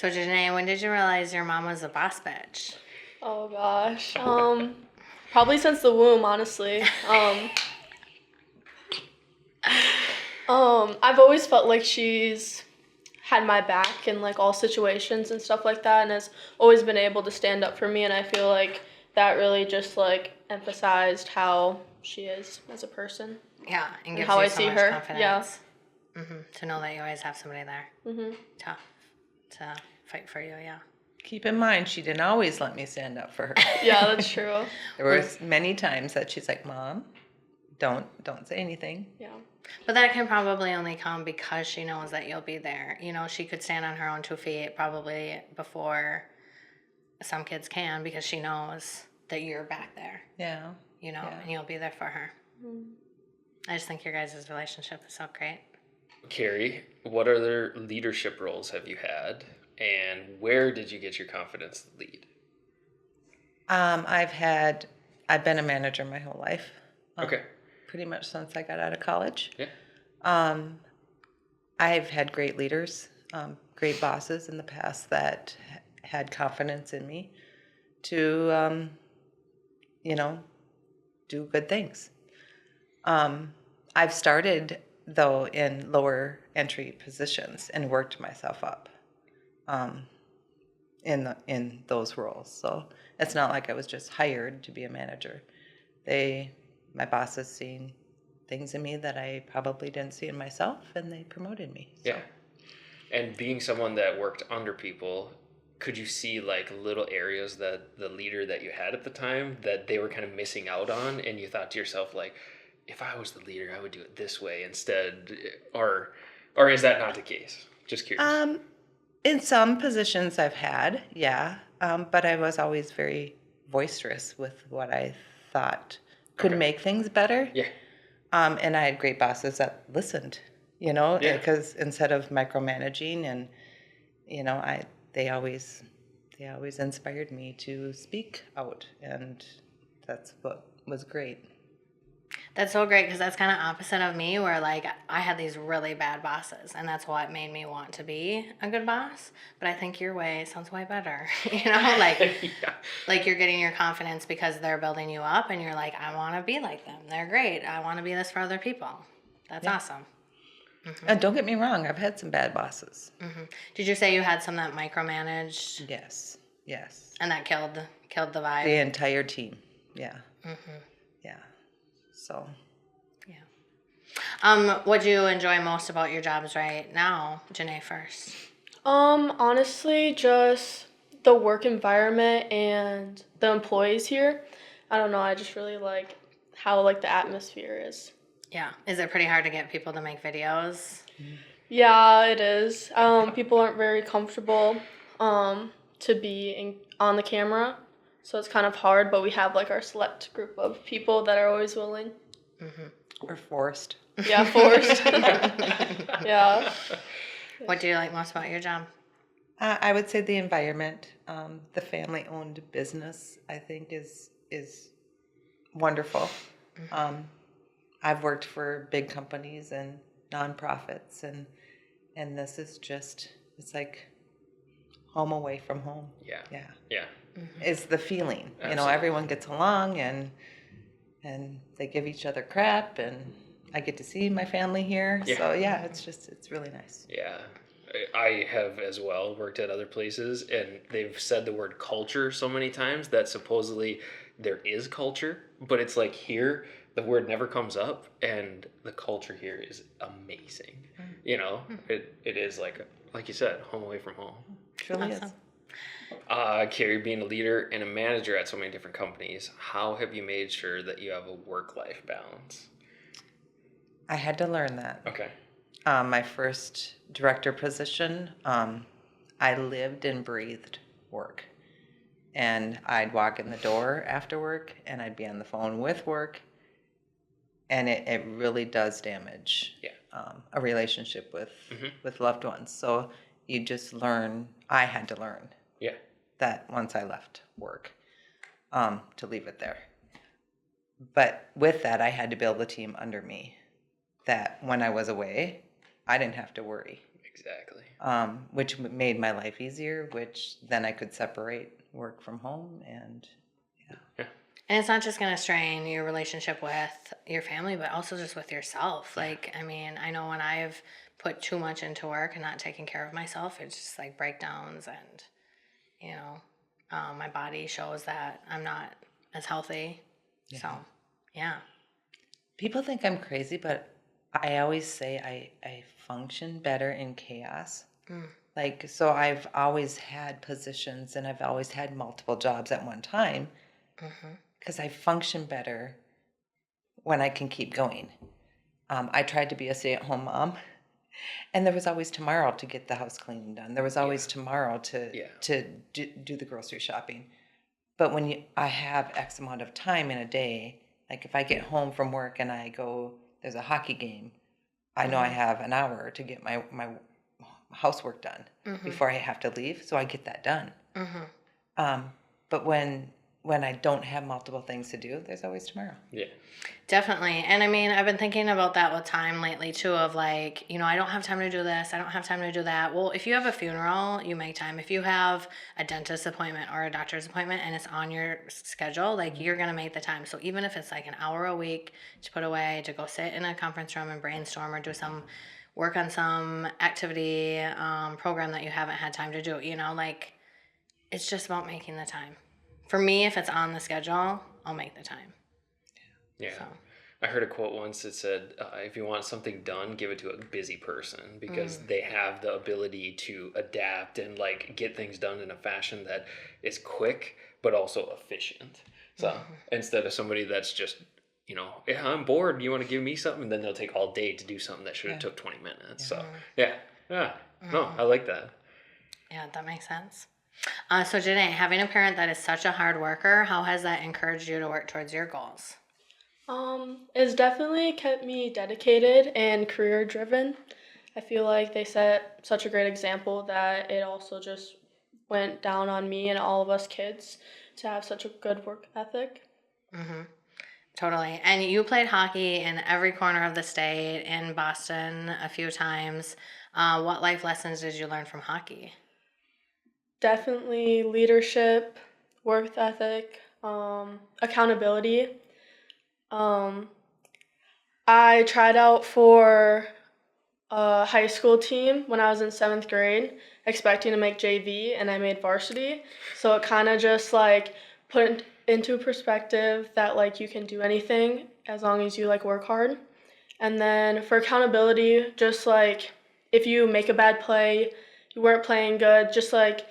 So, Janae, when did you realize your mom was a boss bitch? Oh gosh. Probably since the womb, honestly. I've always felt like she's had my back in like all situations and stuff like that, and has always been able to stand up for me, and I feel like that really just like emphasized how she is as a person. Yeah, and gives how you I so see much her. confidence. Yeah. To know that you always have somebody there. To fight for you, yeah. Keep in mind, she didn't always let me stand up for her. Yeah, that's true. There were many times that she's like, Mom, don't say anything. Yeah. But that can probably only come because she knows that you'll be there. You know, she could stand on her own 2 feet probably before some kids can, because she knows that you're back there. Yeah. You know, and you'll be there for her. I just think your guys' relationship is so great. Carrie, what other leadership roles have you had, and where did you get your confidence to lead? I've been a manager my whole life. Okay. Pretty much since I got out of college. Yeah. I've had great leaders, great bosses in the past that had confidence in me to, do good things. I've started, though, in lower entry positions and worked myself up in those roles. So it's not like I was just hired to be a manager. My bosses seen things in me that I probably didn't see in myself, and they promoted me. So. Yeah. And being someone that worked under people, could you see like little areas that the leader that you had at the time that they were kind of missing out on, and you thought to yourself like, if I was the leader, I would do it this way instead, or is that not the case? Just curious. In some positions I've had, yeah, but I was always very boisterous with what I thought could make things better. Yeah. And I had great bosses that listened, because Yeah. instead of micromanaging, and they always inspired me to speak out, and that's what was great. That's so great, because that's kind of opposite of me, where like I had these really bad bosses, and that's what made me want to be a good boss. But I think your way sounds way better. Like Yeah. like you're getting your confidence because they're building you up, and you're like, I want to be like them. They're great. I want to be this for other people. That's awesome. And don't get me wrong, I've had some bad bosses. Did you say you had some that micromanaged? Yes. And that killed the vibe? The entire team. Yeah. Yeah. So. Yeah. What do you enjoy most about your jobs right now? Janae first. Honestly, just the work environment and the employees here. I don't know, I just really like how like the atmosphere is. Yeah. Is it pretty hard to get people to make videos? Yeah, it is. People aren't very comfortable to be on the camera, so it's kind of hard, but we have like our select group of people that are always willing. We're forced. Yeah, forced. Yeah. What do you like most about your job? I would say the environment, the family-owned business, I think is wonderful. I've worked for big companies and nonprofits, and this is just, it's like home away from home. Yeah. It's the feeling. Absolutely. Everyone gets along, and they give each other crap, and I get to see my family here. Yeah. So yeah, it's really nice. Yeah. I have as well worked at other places, and they've said the word culture so many times that supposedly there is culture, but it's like here the word never comes up, and the culture here is amazing. It is like you said, home away from home. It really Awesome. is. Carrie, being a leader and a manager at so many different companies, how have you made sure that you have a work-life balance? I had to learn that. Okay. My first director position, I lived and breathed work. And I'd walk in the door after work, and I'd be on the phone with work. And it really does damage a relationship with loved ones. So you just learn, I had to learn that once I left work, to leave it there. But with that, I had to build a team under me that when I was away, I didn't have to worry. Exactly. which made my life easier, which then I could separate work from home. And And it's not just going to strain your relationship with your family, but also just with yourself. Like, I mean, I know when I've put too much into work and not taking care of myself, it's just like breakdowns and, you know, my body shows that I'm not as healthy. Yeah. So, yeah. People think I'm crazy, but I always say I function better in chaos. Like, so I've always had positions and I've always had multiple jobs at one time because I function better when I can keep going. I tried to be a stay-at-home mom, and there was always tomorrow to get the house cleaning done. There was always tomorrow to do the grocery shopping. But when I have X amount of time in a day, like if I get home from work and I go, there's a hockey game, I know I have an hour to get my housework done before I have to leave, so I get that done. But when I don't have multiple things to do, there's always tomorrow. Yeah. Definitely. And I mean, I've been thinking about that with time lately too, of like, you know, I don't have time to do this. I don't have time to do that. Well, if you have a funeral, you make time. If you have a dentist appointment or a doctor's appointment and it's on your schedule, like you're going to make the time. So even if it's like an hour a week to put away to go sit in a conference room and brainstorm or do some work on some activity program that you haven't had time to do, you know, like it's just about making the time. For me, if it's on the schedule, I'll make the time. Yeah. So. I heard a quote once that said, if you want something done, give it to a busy person because they have the ability to adapt and like get things done in a fashion that is quick, but also efficient. So instead of somebody that's just, you know, yeah, I'm bored. You want to give me something? And then they'll take all day to do something that should have took 20 minutes. So yeah. No, I like that. Yeah, that makes sense. So Janae, having a parent that is such a hard worker, how has that encouraged you to work towards your goals? It's definitely kept me dedicated and career driven. I feel like they set such a great example that it also just went down on me and all of us kids to have such a good work ethic. Totally. And you played hockey in every corner of the state, in Boston a few times. What life lessons did you learn from hockey? Definitely leadership, work ethic, accountability. I tried out for a high school team when I was in 7th grade, expecting to make JV, and I made varsity. So it kind of just like put into perspective that like you can do anything as long as you like work hard. And then for accountability, just like if you make a bad play, you weren't playing good, just like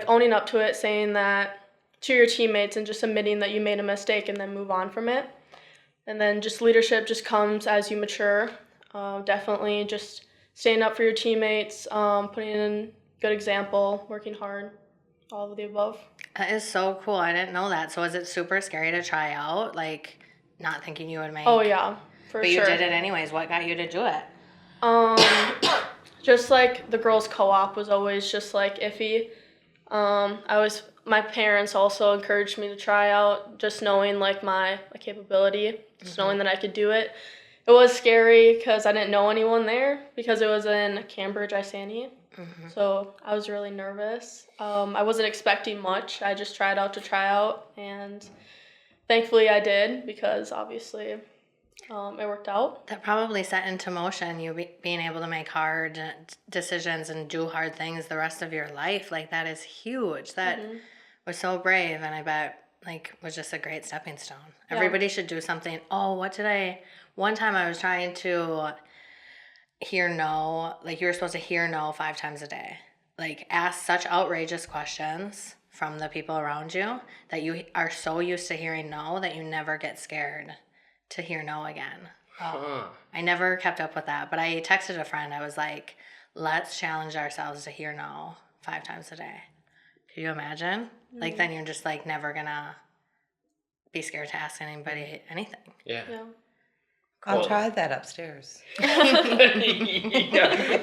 owning up to it, saying that to your teammates and just admitting that you made a mistake and then move on from it. And then just leadership just comes as you mature. Definitely just staying up for your teammates, putting in good example, working hard, all of the above. That is so cool. I didn't know that. So is it super scary to try out? Like, not thinking you would make... Oh, yeah, for but sure. But you did it anyways. What got you to do it? Just like the girls' co-op was always just like iffy. My parents also encouraged me to try out, just knowing like my capability, just knowing that I could do it. It was scary because I didn't know anyone there because it was in Cambridge, Isani. So I was really nervous. I wasn't expecting much. I just tried out to try out, and thankfully I did because obviously it worked out. That probably set into motion you being able to make hard decisions and do hard things the rest of your life. Like, that is huge. That was so brave, and I bet like was just a great stepping stone. Yeah. Everybody should do something. One time I was trying to hear no, like you were supposed to hear no 5 times a day. Like, ask such outrageous questions from the people around you that you are so used to hearing no that you never get scared to hear no again. I never kept up with that, but I texted a friend. I was like, let's challenge ourselves to hear no 5 times a day. Can you imagine? Like, then you're just like never gonna be scared to ask anybody anything. Yeah. Cool. I'll try that upstairs. Yeah.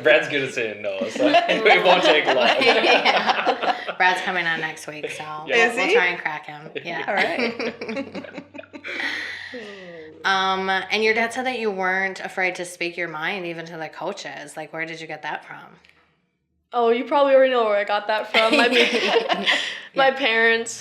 Brad's good at saying no, so it won't take long. Yeah. Brad's coming on next week, so we'll try and crack him. Yeah. All right. And your dad said that you weren't afraid to speak your mind even to the coaches. Like, where did you get that from? Oh, you probably already know where I got that from. My parents,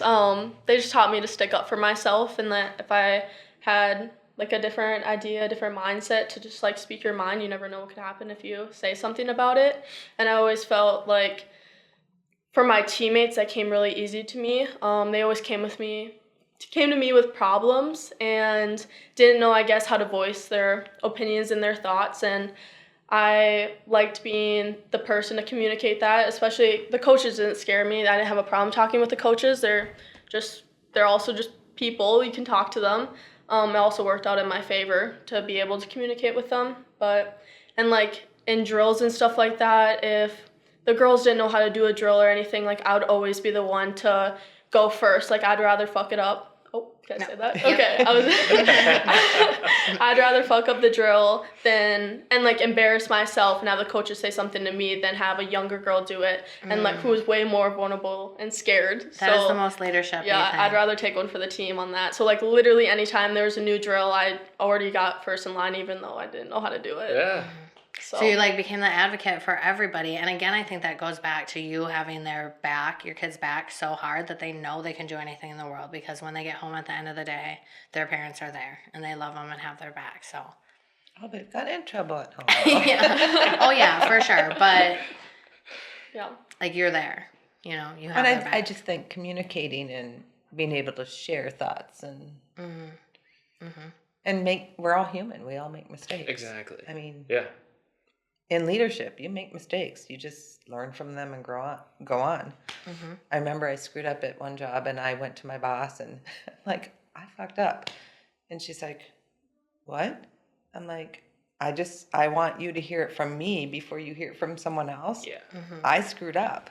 they just taught me to stick up for myself, and that if I had like a different idea, a different mindset, to just like speak your mind. You never know what could happen if you say something about it. And I always felt like for my teammates, that came really easy to me. They always came to me with problems and didn't know, I guess, how to voice their opinions and their thoughts. And I liked being the person to communicate that, especially the coaches didn't scare me. I didn't have a problem talking with the coaches. They're also just people. You can talk to them. It also worked out in my favor to be able to communicate with them. And like in drills and stuff like that, if the girls didn't know how to do a drill or anything, like I would always be the one to go first. Like I'd rather fuck it up. Oh, can I say that? Okay. I'd rather fuck up the drill and like embarrass myself and have the coaches say something to me than have a younger girl do it and like who is way more vulnerable and scared. That is the most leadership. Yeah, I'd rather take one for the team on that. So like literally anytime there was a new drill, I already got first in line even though I didn't know how to do it. Yeah. So you like became the advocate for everybody. And again, I think that goes back to you having their back, your kids' back so hard that they know they can do anything in the world, because when they get home at the end of the day, their parents are there and they love them and have their back. So. Oh, they've got in trouble at home. Yeah. Oh yeah, for sure. But yeah, like you're there, you know, you have And their back. I just think communicating and being able to share thoughts and we're all human. We all make mistakes. Exactly. I mean, Yeah. in leadership, you make mistakes. You just learn from them and go on. I remember I screwed up at one job and I went to my boss and like, I fucked up. And she's like, what? I'm like, I want you to hear it from me before you hear it from someone else. Yeah. I screwed up.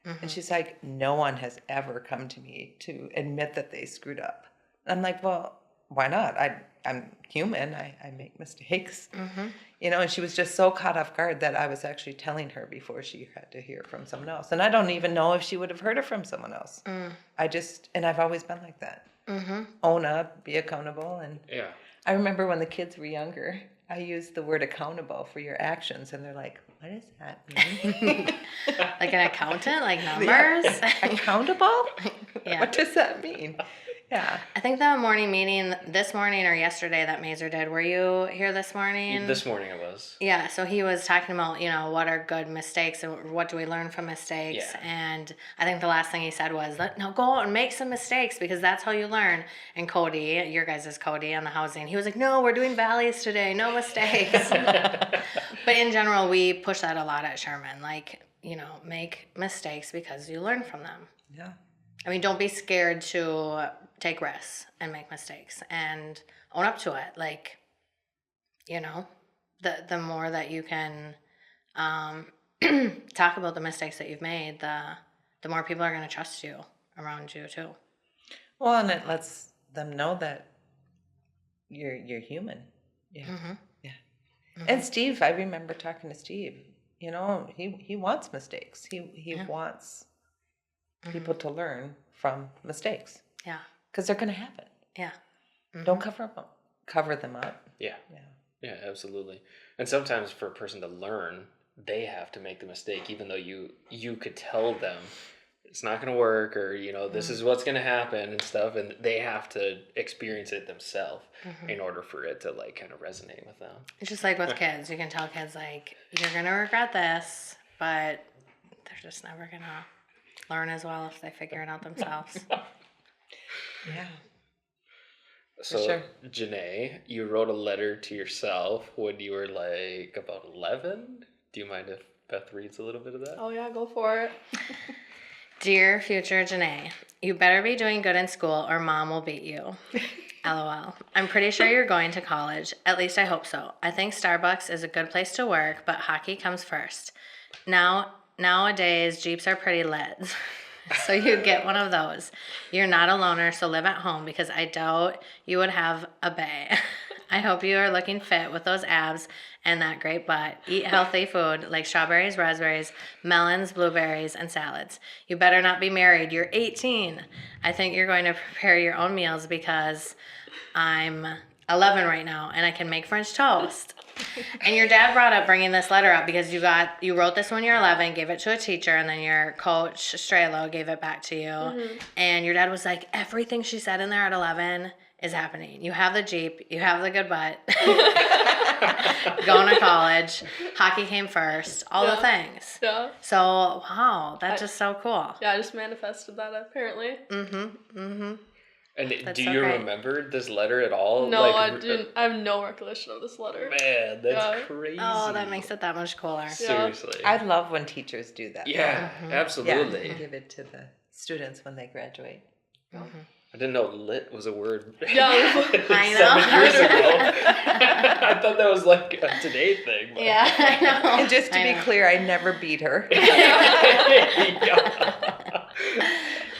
And she's like, no one has ever come to me to admit that they screwed up. And I'm like, well, why not? I'm human. I make mistakes. And she was just so caught off guard that I was actually telling her before she had to hear it from someone else. And I don't even know if she would have heard it from someone else. And I've always been like that. Own up, be accountable. And Yeah. I remember when the kids were younger, I used the word accountable for your actions. And they're like, what does that mean? Like an accountant, like numbers? Accountable? Yeah. What does that mean? Yeah. I think the morning meeting this morning or yesterday that Mazer did, were you here this morning? This morning I was. Yeah, so he was talking about, what are good mistakes and what do we learn from mistakes. Yeah. And I think the last thing he said was, no, go out and make some mistakes because that's how you learn. And Cody, your guys' is Cody on the housing, he was like, no, we're doing valleys today, no mistakes. But in general, we push that a lot at Sherman. Like, make mistakes because you learn from them. Yeah. I mean, don't be scared to take risks and make mistakes and own up to it. Like, the more that you can talk about the mistakes that you've made, the more people are going to trust you around you too. Well, and it lets them know that you're human. Yeah. Yeah. And Steve, I remember talking to Steve. He wants mistakes. He wants people to learn from mistakes. Yeah. Because they're going to happen. Yeah. Don't cover them up. Yeah. Yeah, absolutely. And sometimes for a person to learn, they have to make the mistake, even though you could tell them it's not going to work, or this is what's going to happen and stuff, and they have to experience it themselves in order for it to like kind of resonate with them. It's just like with kids. You can tell kids like, you're going to regret this, but they're just never going to learn as well if they figure it out themselves. Yeah. So, sure. Janae, you wrote a letter to yourself when you were like about 11. Do you mind if Beth reads a little bit of that? Oh yeah, go for it. Dear future Janae, you better be doing good in school or mom will beat you. LOL. I'm pretty sure you're going to college. At least I hope so. I think Starbucks is a good place to work, but hockey comes first. Nowadays, Jeeps are pretty lit. So you get one of those. You're not a loner, so live at home because I doubt you would have a bae. I hope you are looking fit with those abs and that great butt. Eat healthy food like strawberries, raspberries, melons, blueberries, and salads. You better not be married. You're 18. I think you're going to prepare your own meals because I'm 11 right now, and I can make French toast. And your dad brought up bringing this letter up because you wrote this when you're 11, gave it to a teacher, and then your coach, Strelo, gave it back to you. And your dad was like, everything she said in there at 11 is happening. You have the Jeep, you have the good butt, going to college, hockey came first, all the things. Yeah. So, wow, that's just so cool. Yeah, I just manifested that apparently. And That's do so you great. remember this letter at all? No, Like, I didn't. I have no recollection of this letter. Man, that's Yeah. crazy. Oh, that makes it that much cooler. Seriously. I love when teachers do that. Yeah, absolutely. Yeah, give it to the students when they graduate. I didn't know lit was a word. Yeah. I 7 years know. ago. I thought that was like a today thing. But Yeah, I know. And just to I be know. clear, I never beat her.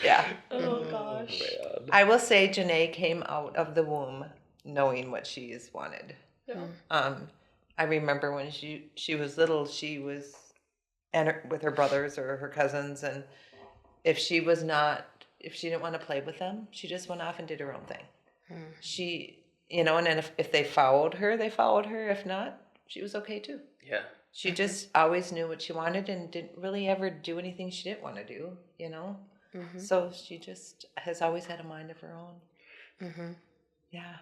Yeah. Oh gosh. Man. I will say Janae came out of the womb knowing what she's wanted. Yeah. I remember when she was little, she was with her brothers or her cousins, and if she didn't want to play with them, she just went off and did her own thing. She, and then if they followed her, they followed her. If not, she was okay too. Yeah. She just always knew what she wanted and didn't really ever do anything she didn't want to do, So she just has always had a mind of her own. Yeah.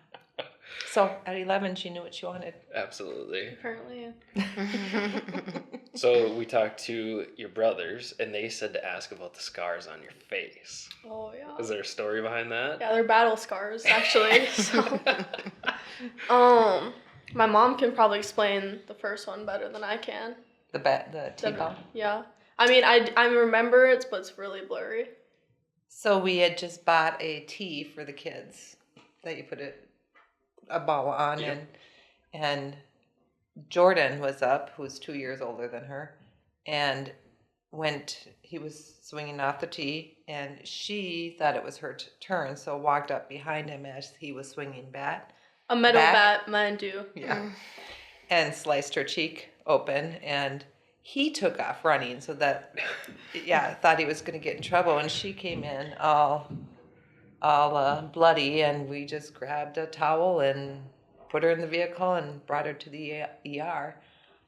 So at 11, she knew what she wanted. Absolutely. Apparently. Yeah. So we talked to your brothers, and they said to ask about the scars on your face. Oh yeah. Is there a story behind that? Yeah, they're battle scars actually. So, my mom can probably explain the first one better than I can. The T-ball. Yeah. I mean, I remember it, but it's really blurry. So we had just bought a tee for the kids that you put a ball on, and Jordan was up, who's 2 years older than her, and he was swinging off the tee, and she thought it was her turn, so walked up behind him as he was swinging bat. A metal Back. bat, mind you. Yeah. And sliced her cheek open, and he took off running, so that, thought he was going to get in trouble, and she came in all bloody, and we just grabbed a towel and put her in the vehicle and brought her to the ER.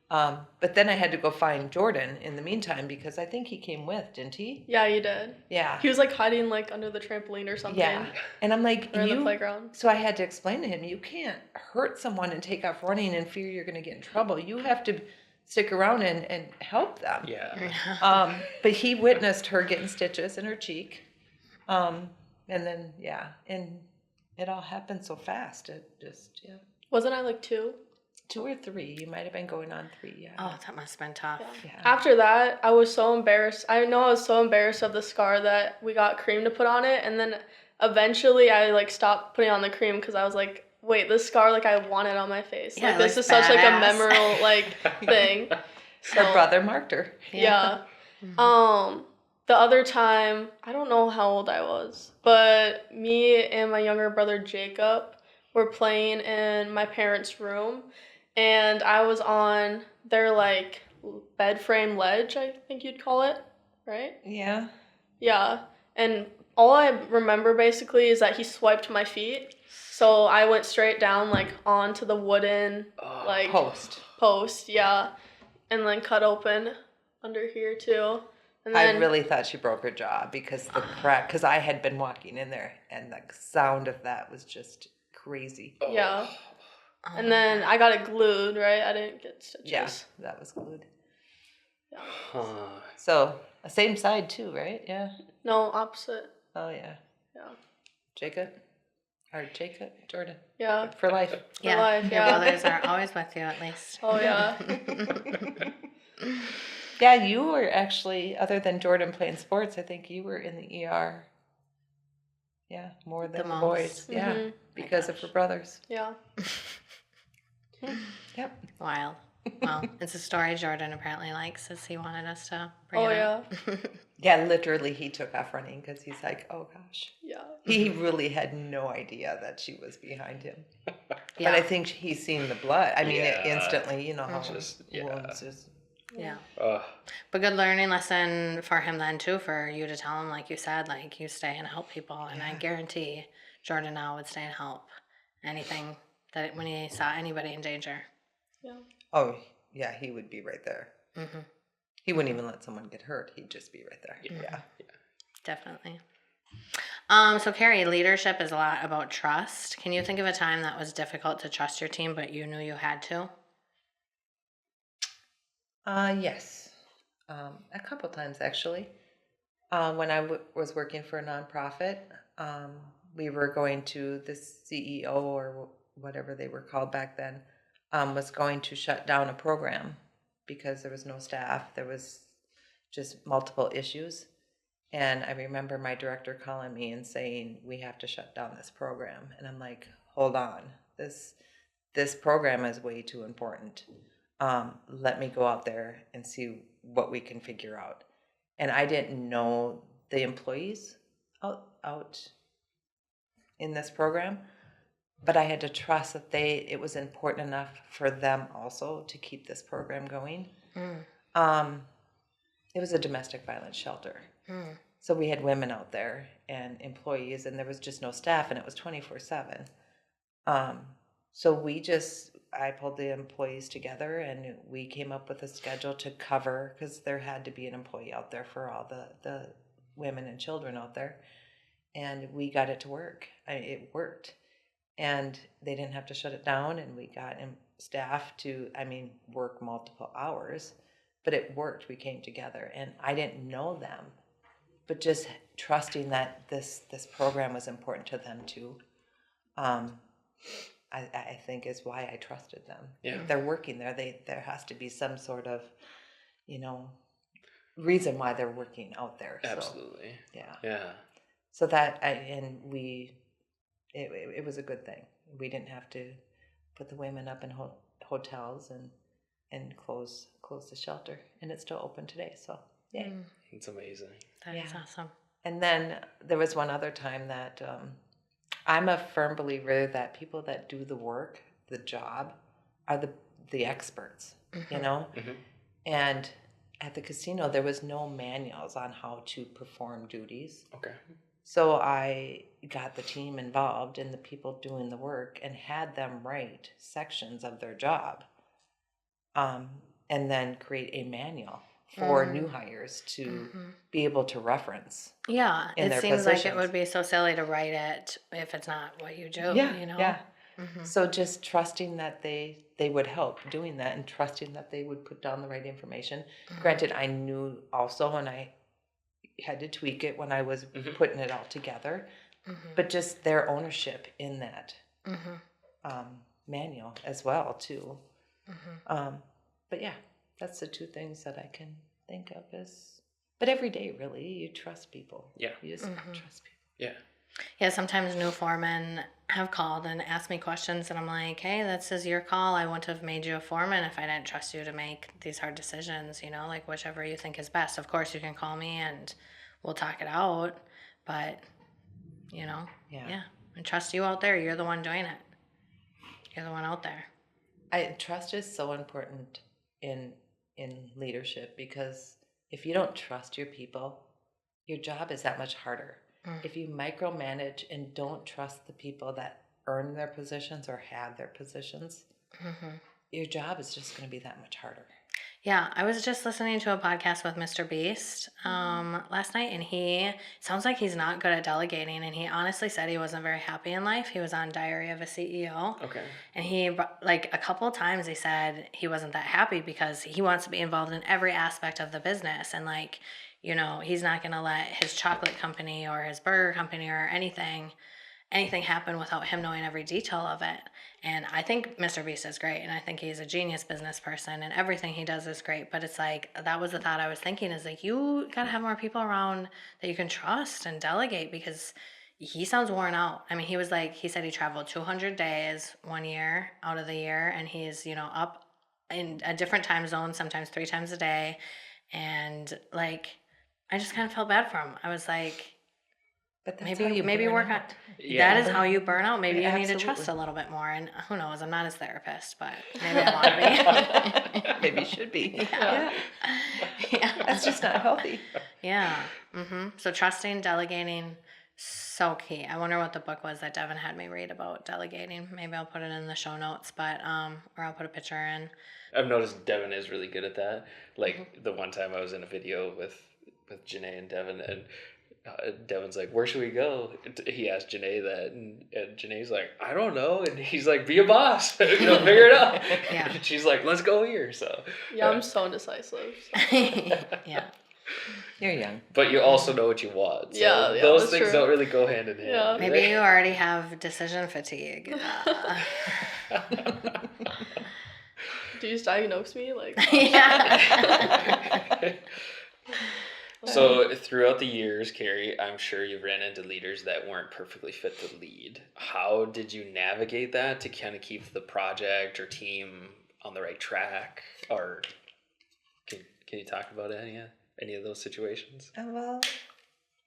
But then I had to go find Jordan in the meantime, because I think he came with, didn't he? Yeah, you did. Yeah. He was like hiding like under the trampoline or something. Yeah. And I'm like, Or in the playground. So I had to explain to him, you can't hurt someone and take off running and fear you're going to get in trouble. You have to stick around and help them. Yeah. But he witnessed her getting stitches in her cheek. And then, and it all happened so fast. It just, Wasn't I like 2? 2 or 3. You might have been going on 3, yeah. Oh, that must have been tough. Yeah. After that, I was so embarrassed. I know I was so embarrassed of the scar that we got cream to put on it. And then eventually I like stopped putting on the cream because I was like, wait, this scar, like I want it on my face. Yeah, Like this like, is such like a badass. memorable like thing. Her brother marked her. Yeah. The other time, I don't know how old I was, but me and my younger brother Jacob were playing in my parents' room, and I was on their like bed frame ledge, I think you'd call it, right? Yeah. Yeah. And all I remember basically is that he swiped my feet. So I went straight down like onto the wooden like post, yeah. And then cut open under here too. And then I really thought she broke her jaw because the crack, because I had been walking in there and the sound of that was just crazy. yeah. And then I got it glued, right? I didn't get stitches. Yeah, that was glued. Yeah. Huh. So, same side too, right? Yeah. No, opposite. Oh, yeah. Yeah. Jordan. Yeah. For life. Yeah, life, your yeah. brothers are always with you at least. Oh yeah. Yeah, you were actually, other than Jordan playing sports, I think you were in the ER. Yeah, more than the most. boys. Yeah, Mhm. because of her brothers. Yeah. Yep. Wild. Well, it's a story Jordan apparently likes, as he wanted us to bring Oh it yeah. up. Yeah, literally he took off running because he's like, oh gosh. Yeah. He really had no idea that she was behind him. Yeah. But I think he's seen the blood. I mean, Yeah. instantly, you know how Just, yeah. wounds just... Yeah. Ugh. But good learning lesson for him then too, for you to tell him, like you said, like you stay and help people. And I guarantee Jordan now would stay and help anything that when he saw anybody in danger. Yeah. Oh, yeah, he would be right there. Mm-hmm. He wouldn't even let someone get hurt. He'd just be right there. Yeah. Definitely. So Carrie, leadership is a lot about trust. Can you think of a time that was difficult to trust your team, but you knew you had to? Yes. A couple times, actually. When I was working for a nonprofit, we were going to the CEO or whatever they were called back then, was going to shut down a program because there was no staff. There was just multiple issues. And I remember my director calling me and saying, we have to shut down this program. And I'm like, hold on, this program is way too important. Let me go out there and see what we can figure out. And I didn't know the employees out in this program, but I had to trust that it was important enough for them also to keep this program going. It was a domestic violence shelter. So we had women out there and employees, and there was just no staff, and it was 24/7. So I pulled the employees together, and we came up with a schedule to cover, because there had to be an employee out there for all the women and children out there. And we got it to work. It worked. And they didn't have to shut it down, and we got staff to, work multiple hours. But it worked. We came together, and I didn't know them, but just trusting that this program was important to them too. I think is why I trusted them. Yeah. If they're working there, there has to be some sort of, reason why they're working out there. Absolutely. So, yeah. Yeah. So it was a good thing. We didn't have to put the women up in hotels and close the shelter, and it's still open today. So yay. It's amazing. That is awesome. And then there was one other time that I'm a firm believer that people that do the work, the job, are the experts, And at the casino, there was no manuals on how to perform duties. Okay. So I got the team involved in the people doing the work and had them write sections of their job, and then create a manual for new hires to be able to reference. Yeah, in it their seems like it positions. would be so silly to write it if it's not what you do, Yeah. So just trusting that they would help doing that, and trusting that they would put down the right information. Granted, I knew also, and I had to tweak it when I was putting it all together, but just their ownership in that manual as well too. But yeah, that's the two things that I can think of but every day really, you trust people. Yeah. You just trust people. Yeah. Yeah, sometimes new foremen have called and asked me questions, and I'm like, hey, this is your call. I wouldn't have made you a foreman if I didn't trust you to make these hard decisions, like whichever you think is best. Of course, you can call me and we'll talk it out, but, yeah, and trust you out there. You're the one doing it. You're the one out there. Trust is so important in leadership, because if you don't trust your people, your job is that much harder. If you micromanage and don't trust the people that earn their positions or have their positions, your job is just going to be that much harder. Yeah, I was just listening to a podcast with Mr. Beast last night, and he sounds like he's not good at delegating, and he honestly said he wasn't very happy in life. He was on Diary of a CEO. Okay. And he, a couple of times he said he wasn't that happy because he wants to be involved in every aspect of the business, and he's not going to let his chocolate company or his burger company or anything happen without him knowing every detail of it. And I think Mr. Beast is great, and I think he's a genius business person, and everything he does is great. But it's that was the thought I was thinking, is you got to have more people around that you can trust and delegate, because he sounds worn out. He said he traveled 200 days 1 year out of the year, and he's, up in a different time zone, sometimes 3 times a day. And I just kind of felt bad for him. I was like, but that's maybe work on. Yeah. That is how you burn out. Maybe you need to trust a little bit more. And who knows? I'm not his therapist, but maybe I want to be. Maybe you should be. Yeah. That's just not healthy. Yeah. So trusting, delegating, So key. I wonder what the book was that Devin had me read about delegating. Maybe I'll put it in the show notes, but or I'll put a picture in. I've noticed Devin is really good at that. Like the one time I was in a video with Janae and Devin, and Devin's like, "Where should we go?" He asked Janae that, and Janae's like, "I don't know," and he's like, "Be a boss, figure it out." Yeah. And she's like, "Let's go here." So Yeah, I'm so indecisive. So. Yeah. You're young. But you also know what you want. So Yeah, those that's things true. don't really go hand in hand. Yeah. do Maybe they? you already have decision fatigue. Do you just diagnose me? Like, Yeah. So throughout the years, Carrie, I'm sure you've ran into leaders that weren't perfectly fit to lead. How did you navigate that to kind of keep the project or team on the right track? Or can you talk about any of those situations? Well,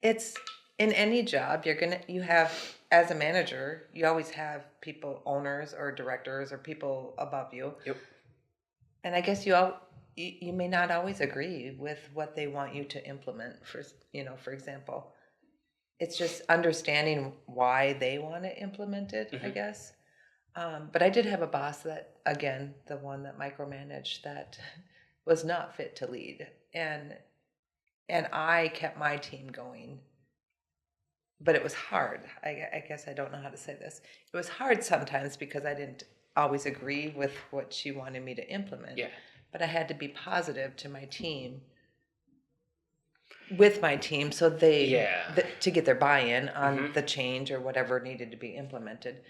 it's in any job you have, as a manager, you always have people, owners or directors or people above you. Yep. And I guess you may not always agree with what they want you to implement. For example, it's just understanding why they want to implement it, I guess. But I did have a boss that, again, the one that micromanaged, that was not fit to lead. And I kept my team going. But it was hard. I guess I don't know how to say this. It was hard sometimes because I didn't always agree with what she wanted me to implement. Yeah. But I had to be positive to my team, with my team, so to get their buy-in on the change or whatever needed to be implemented.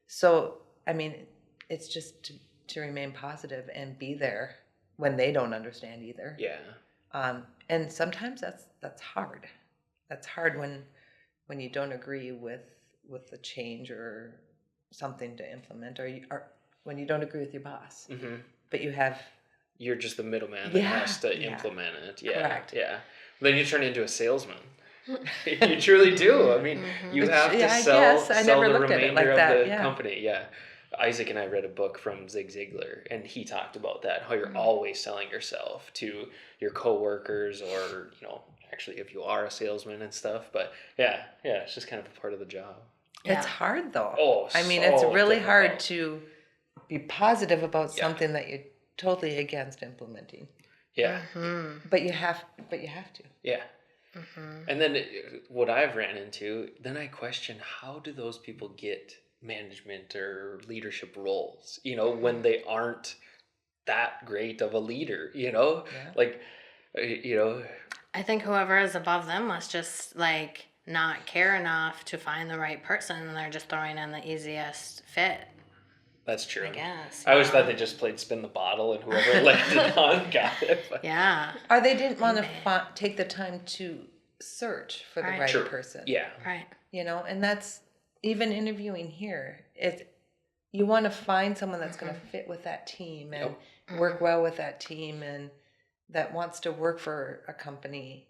So, I mean, it's just to remain positive and be there when they don't understand either. Yeah. And sometimes that's hard. That's hard when you don't agree with the change or something to implement, or when you don't agree with your boss, but You're just the middleman that has to implement it. Yeah. Correct. Yeah. Then you turn into a salesman. You truly do. I mean, you have to I sell guess. I sell never the looked at it remainder like that, of the yeah. company. Yeah. Isaac and I read a book from Zig Ziglar, and he talked about that, how you're always selling yourself to your coworkers, or, actually if you are a salesman and stuff. But yeah, it's just kind of a part of the job. It's hard though. Oh, I mean, so it's really difficult. hard to be positive about something that you're totally against implementing. Yeah. But you have to. Yeah. And then what I've ran into, then I question, how do those people get management or leadership roles, when they aren't that great of a leader, like, I think whoever is above them must just not care enough to find the right person, and they're just throwing in the easiest fit. that's true. I guess. I always thought they just played spin the bottle and whoever landed on got it. But Yeah. Or they didn't want to take the time to search for the right True. person. Yeah. Right. And that's even interviewing here. You want to find someone that's going to fit with that team and work well with that team, and that wants to work for a company,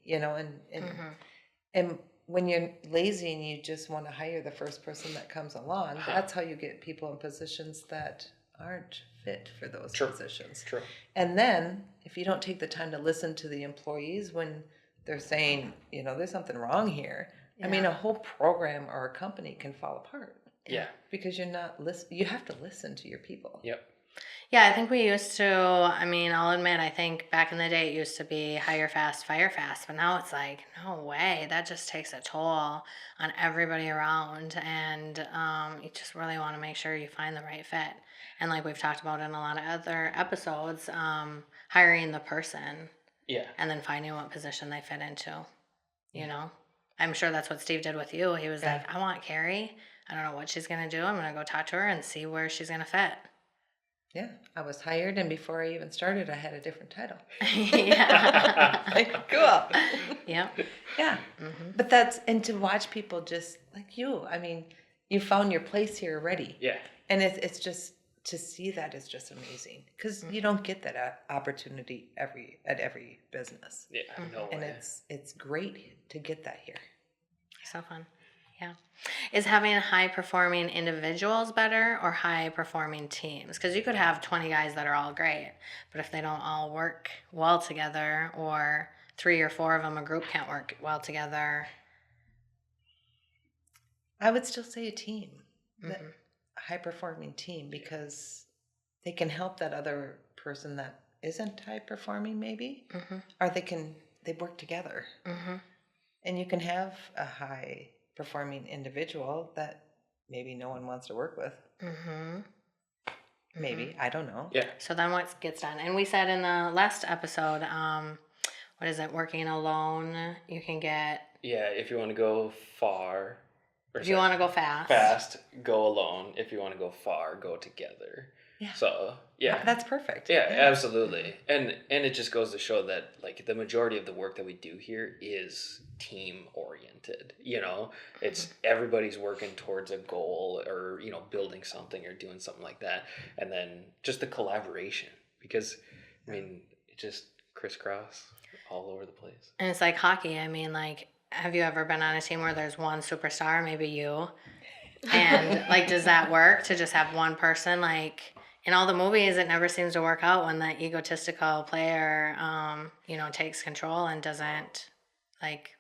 and when you're lazy and you just want to hire the first person that comes along, that's how you get people in positions that aren't fit for those positions. True. And then if you don't take the time to listen to the employees when they're saying, there's something wrong here, I mean, a whole program or a company can fall apart. Yeah. Because you're not you have to listen to your people. Yep. Yeah, I think we used to, I'll admit, I think back in the day it used to be hire fast, fire fast, but now it's like, no way, that just takes a toll on everybody around, and you just really want to make sure you find the right fit. And like we've talked about in a lot of other episodes, hiring the person and then finding what position they fit into, I'm sure that's what Steve did with you. He was like, I want Carrie. I don't know what she's going to do. I'm going to go talk to her and see where she's going to fit. Yeah, I was hired, and before I even started, I had a different title. Yeah. Cool. Yep. Yeah. But and to watch people just like you, you found your place here already. Yeah. And it's just, to see that is just amazing, because you don't get that opportunity at every business. Yeah. No way. And it's great to get that here. So fun. Yeah. Is having high performing individuals better or high performing teams? Because you could have 20 guys that are all great, but if they don't all work well together, or 3 or 4 of them, a group can't work well together, I would still say a team, Mhm. a high-performing team, because they can help that other person that isn't high-performing maybe, Mhm. or they work together. Mhm. And you can have a high-performing individual that maybe no one wants to work with. Mhm. Maybe, I don't know. Yeah. So then what gets done? And we said in the last episode, what is it? Working alone, you can get. Yeah, if you want to go far, or If you want to go fast. fast, go alone. If you want to go far, go together. Yeah. So yeah, That's perfect. yeah, absolutely. And it just goes to show that like the majority of the work that we do here is team oriented. You know, it's everybody's working towards a goal, or building something or doing something like that, and then just the collaboration, because I mean it just crisscross all over the place. And it's like hockey. I mean, like, have you ever been on a team where there's one superstar, maybe you? And like, does that work to just have one person? Like in all the movies, it never seems to work out when the egotistical player, takes control and doesn't like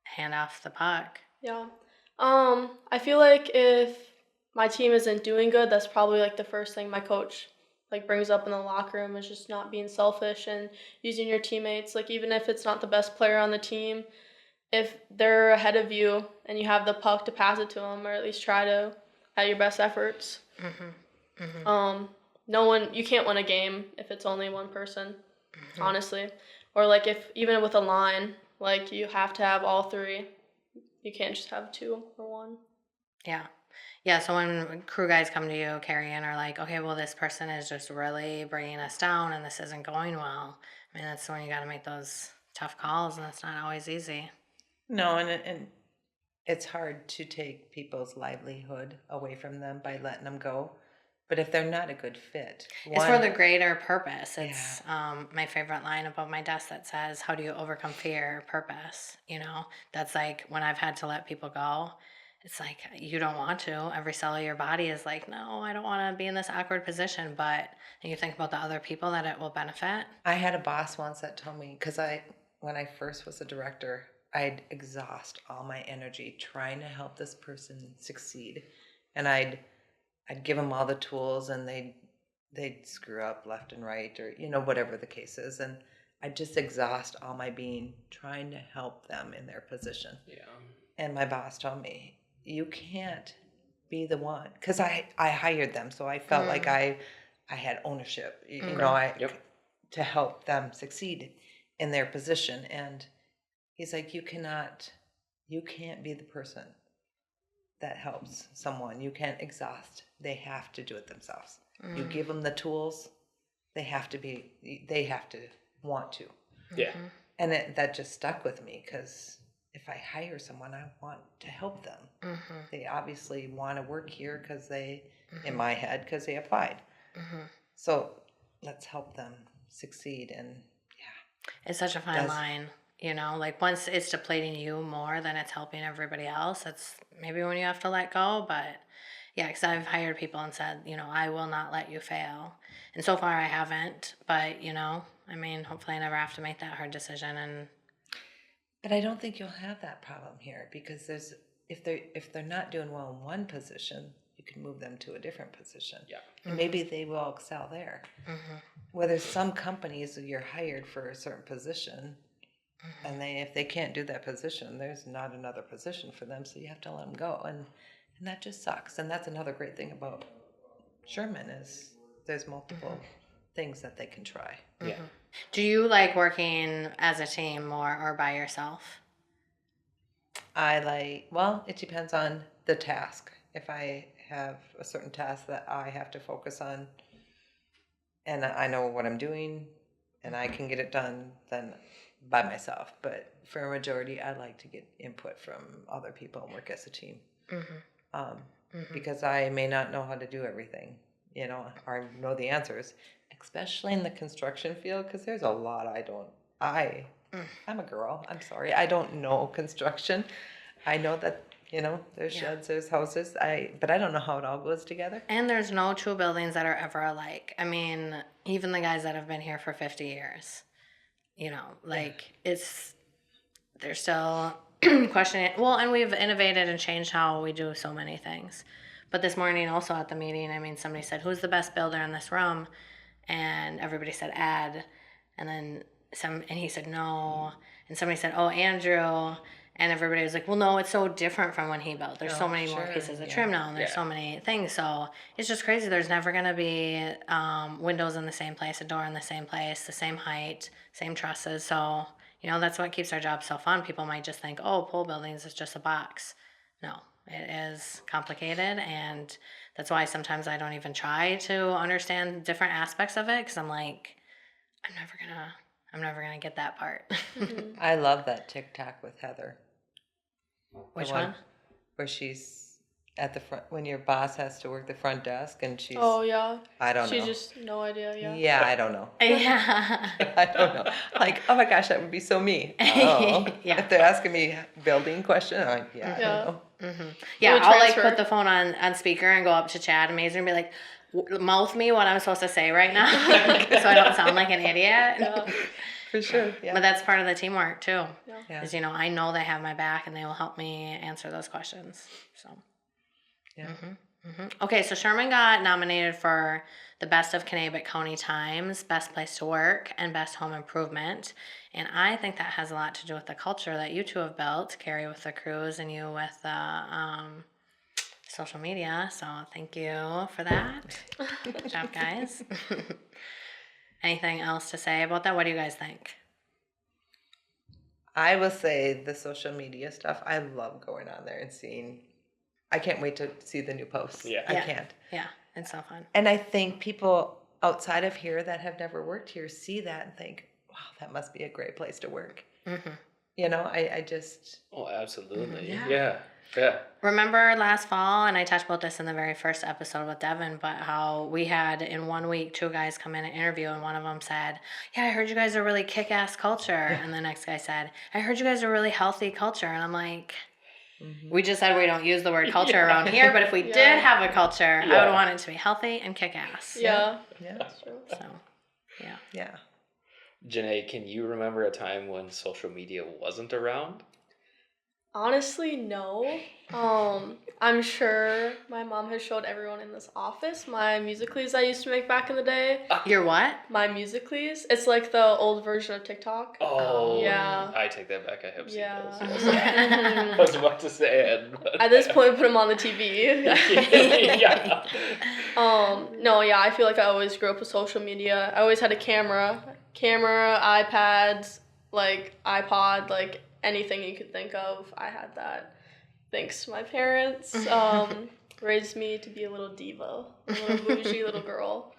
hand off the puck. Yeah. I feel like if my team isn't doing good, that's probably like the first thing my coach like brings up in the locker room, is just not being selfish and using your teammates. Like even if it's not the best player on the team, if they're ahead of you and you have the puck, to pass it to them, or at least try to at your best efforts. No one, you can't win a game if it's only one person, honestly. Or like if even with a line, like you have to have all three. You can't just have two or one. Yeah. Yeah, so when crew guys come to you, Carrie, and are like, okay, well, this person is just really bringing us down and this isn't going well. I mean, that's when you got to make those tough calls, and it's not always easy. No, and it's hard to take people's livelihood away from them by letting them go. But if they're not a good fit, It's for the greater purpose. It's my favorite line above my desk that says, how do you overcome fear? Purpose. That's like when I've had to let people go. It's like, you don't want to. Every cell of your body is like, no, I don't want to be in this awkward position. But you think about the other people that it will benefit. I had a boss once that told me, because when I first was a director, I'd exhaust all my energy trying to help this person succeed. And I'd give them all the tools, and they'd screw up left and right, or whatever the case is, and I'd just exhaust all my being trying to help them in their position. Yeah. And my boss told me, you can't be the one, because I hired them, so I felt like I had ownership, to help them succeed in their position. And he's like, you can't be the person that helps someone. You can't exhaust. They have to do it themselves. You give them the tools. They have to want to. Yeah. And that just stuck with me, because if I hire someone, I want to help them. They obviously want to work here because in my head, because they applied. So let's help them succeed. And it's such a fine line. Like once it's depleting you more than it's helping everybody else, it's maybe when you have to let go. But yeah, because I've hired people and said, I will not let you fail. And so far I haven't. But, I mean, hopefully I never have to make that hard decision. But I don't think you'll have that problem here, because if they're not doing well in one position, you can move them to a different position. Yeah. And maybe they will excel there. Whether some companies, you're hired for a certain position, and if they can't do that position, there's not another position for them, so you have to let them go, and that just sucks. And that's another great thing about Sherman, is there's multiple things that they can try. Yeah. Do you like working as a team more or by yourself? It depends on the task. If I have a certain task that I have to focus on, and I know what I'm doing, and I can get it done, then by myself. But for a majority, I like to get input from other people and work as a team. Because I may not know how to do everything, or know the answers, especially in the construction field, because there's a lot I'm a girl. I'm sorry. I don't know construction. I know that, there's sheds, there's houses, but I don't know how it all goes together. And there's no two buildings that are ever alike. I mean, even the guys that have been here for 50 years, they're still question it. Well, and we've innovated and changed how we do so many things. But this morning, also at the meeting, I mean, somebody said, "Who's the best builder in this room?" And everybody said Ed, and then and he said no, and somebody said, "Oh, Andrew." And everybody was like, "Well, no, it's so different from when he built. There's so many more sure, pieces of yeah. trim now, and there's Yeah. so many things. So it's just crazy. There's never gonna be windows in the same place, a door in the same place, the same height, same trusses. So that's what keeps our job so fun. People might just think, "Oh, pole buildings is just a box." No, it is complicated, and that's why sometimes I don't even try to understand different aspects of it because I'm like, I'm never gonna get that part. I love that TikTok with Heather. Which The one? Where she's at the front when your boss has to work the front desk and she's Oh yeah. I don't She know. just no idea. Yeah. Yeah, I don't know. Yeah. I don't know. Like, oh my gosh, that would be so me. Oh. Yeah. If they're asking me building question, I'm like, yeah, I Yeah. don't know. Yeah, We I'll like transfer. put the phone on speaker and go up to Chad and Mazer and be like, mouth me what I'm supposed to say right now, so I don't sound like an idiot. Yeah. For sure. Yeah. But that's part of the teamwork too. Yeah. Is I know they have my back and they will help me answer those questions. So. Yeah. Okay, so Sherman got nominated for the Best of Kanabec County Times, Best Place to Work, and Best Home Improvement. And I think that has a lot to do with the culture that you two have built, Carrie with the cruise and you with the social media. So thank you for that. Good job, guys. Anything else to say about that? What do you guys think? I will say the social media stuff, I love going on there and seeing. I can't wait to see the new posts. Yeah. I Yeah. can't. Yeah, it's so fun. And I think people outside of here that have never worked here see that and think, wow, that must be a great place to work. I just. Oh, absolutely. Yeah. Yeah. Yeah. Remember last fall, and I talked about this in the very first episode with Devin, but how we had in 1 week 2 guys come in and interview, and one of them said, "Yeah, I heard you guys are really kick-ass culture," and the next guy said, "I heard you guys are really healthy culture," and I'm like, we just said we don't use the word culture around here, but if we did have a culture, I Yeah. would want it to be healthy and kick-ass. Yeah. Yeah. That's true. So, yeah. Yeah. Janae, can you remember a time when social media wasn't around? Honestly, no. I'm sure my mom has showed everyone in this office my musicals I used to make back in the day. You're what? My musicals. It's like the old version of TikTok. Oh, Yeah. I take that back. I have seen Yeah. those. Yes. I was about to say it. But... At this point, put them on the TV. yeah. No, yeah, I feel like I always grew up with social media. I always had a camera, iPads, like iPod, like anything you could think of. I had that. Thanks to my parents. Raised me to be a little diva, a little bougie little girl.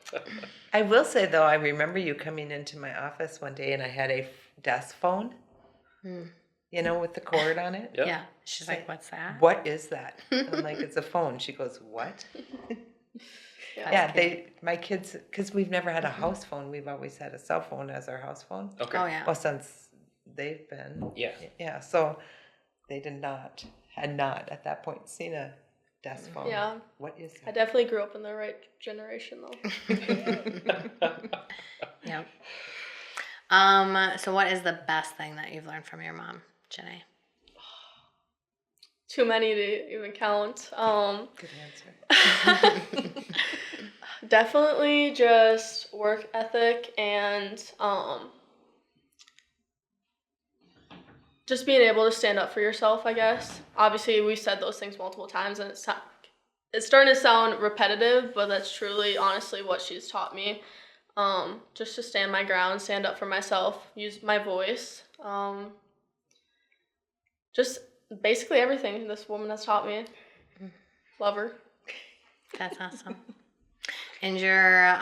I will say, though, I remember you coming into my office one day and I had a desk phone, with the cord on it. Yep. Yeah. She's like, "What's that?" What is that? I'm like, it's a phone. She goes, what? Yeah, my kids, because we've never had a house phone. We've always had a cell phone as our house phone. Okay. Oh, yeah. Well, since they've been. Yeah. Yeah, so they had not at that point seen a desk phone. Yeah. What is I that? definitely grew up in the right generation, though. Yep. So what is the best thing that you've learned from your mom, Janae? Too many to even count. Good answer. Definitely just work ethic and just being able to stand up for yourself, I guess. Obviously, we've said those things multiple times, and it's starting to sound repetitive, but that's truly, honestly, what she's taught me. Just to stand my ground, stand up for myself, use my voice. Just basically everything this woman has taught me. Love her. That's awesome. And your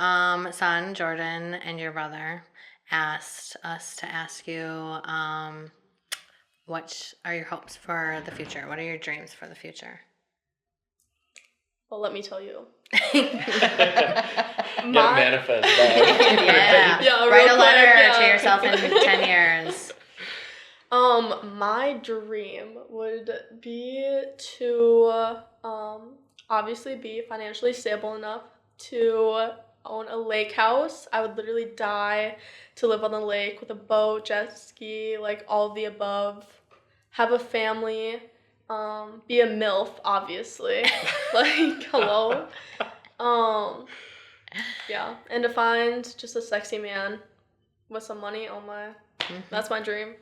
son, Jordan, and your brother asked us to ask you, what are your hopes for the future? What are your dreams for the future? Well, let me tell you. Manifest that. Yeah. Yeah, Write real a letter quick, to yeah. yourself in 10 years. My dream would be to obviously be financially stable enough to own a lake house. I would literally die to live on the lake with a boat, jet ski, like all of the above. have a family, be a MILF, obviously. Like, hello. Yeah, and to find just a sexy man with some money. Oh my, that's my dream.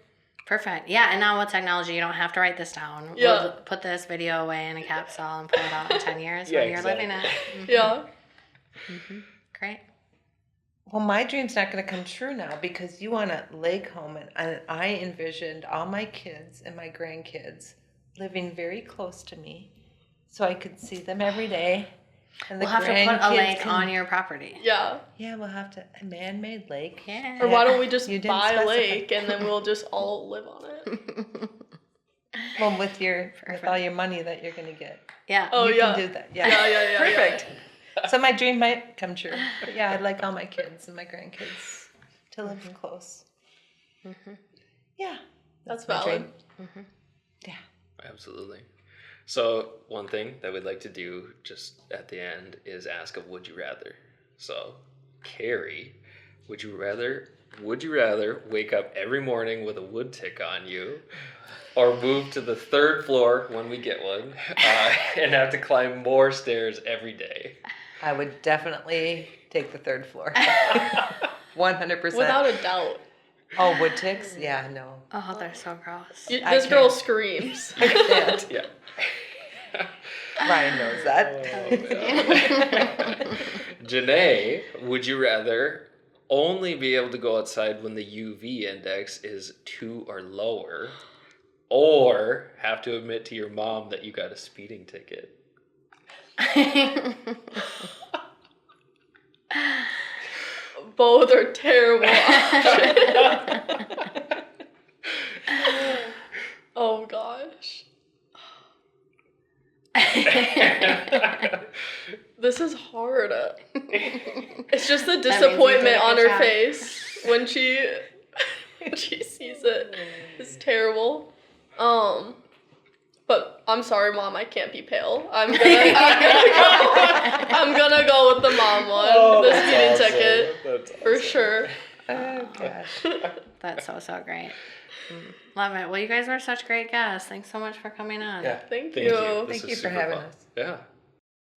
Perfect. Yeah, and now with technology, you don't have to write this down. Yeah. We'll put this video away in a capsule and pull it out in 10 years Yeah, when you're exactly. living it. Yeah. Great. Well, my dream's not going to come true now because you want a lake home, and I envisioned all my kids and my grandkids living very close to me, so I could see them every day. And We'll have to put a lake on your property. Yeah. Yeah, we'll have to a man-made lake. Yeah. Or why don't we just You didn't buy a specify. lake and then we'll just all live on it? Well, with all your money that you're going to get, Yeah. Oh, you yeah. can do that. Yeah, Yeah. perfect. So my dream might come true. But yeah, I'd like all my kids and my grandkids to live in close. Yeah, That's my valid. dream. Yeah. Absolutely. So one thing that we'd like to do just at the end is ask a would you rather. So, Carrie, would you rather wake up every morning with a wood tick on you, or move to the 3rd floor when we get one, and have to climb more stairs every day? I would definitely take the 3rd floor. 100%. Without a doubt. Oh, wood ticks? Yeah, no. Oh, they're so gross. I This girl can't. screams. I can't. Yeah. Ryan knows that. Janae, would you rather only be able to go outside when the UV index is 2 or lower, or have to admit to your mom that you got a speeding ticket? Both are terrible options. Oh gosh. This is hard. It's just the means you did disappointment a on good her job. face when she sees it. It's terrible. But I'm sorry, Mom, I can't be pale. I'm gonna go with the mom one. The speeding ticket. That's For sure. Oh, gosh. That's so great. Love it. Well, you guys were such great guests. Thanks so much for coming on. Yeah. Thank Thank you. you. This Thank was you for super having fun. us. Yeah.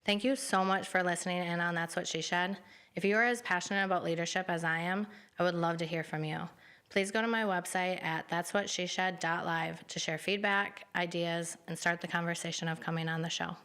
Thank you so much for listening in on That's What She Said. If you are as passionate about leadership as I am, I would love to hear from you. Please go to my website at that'swhatsheshed.live to share feedback, ideas, and start the conversation of coming on the show.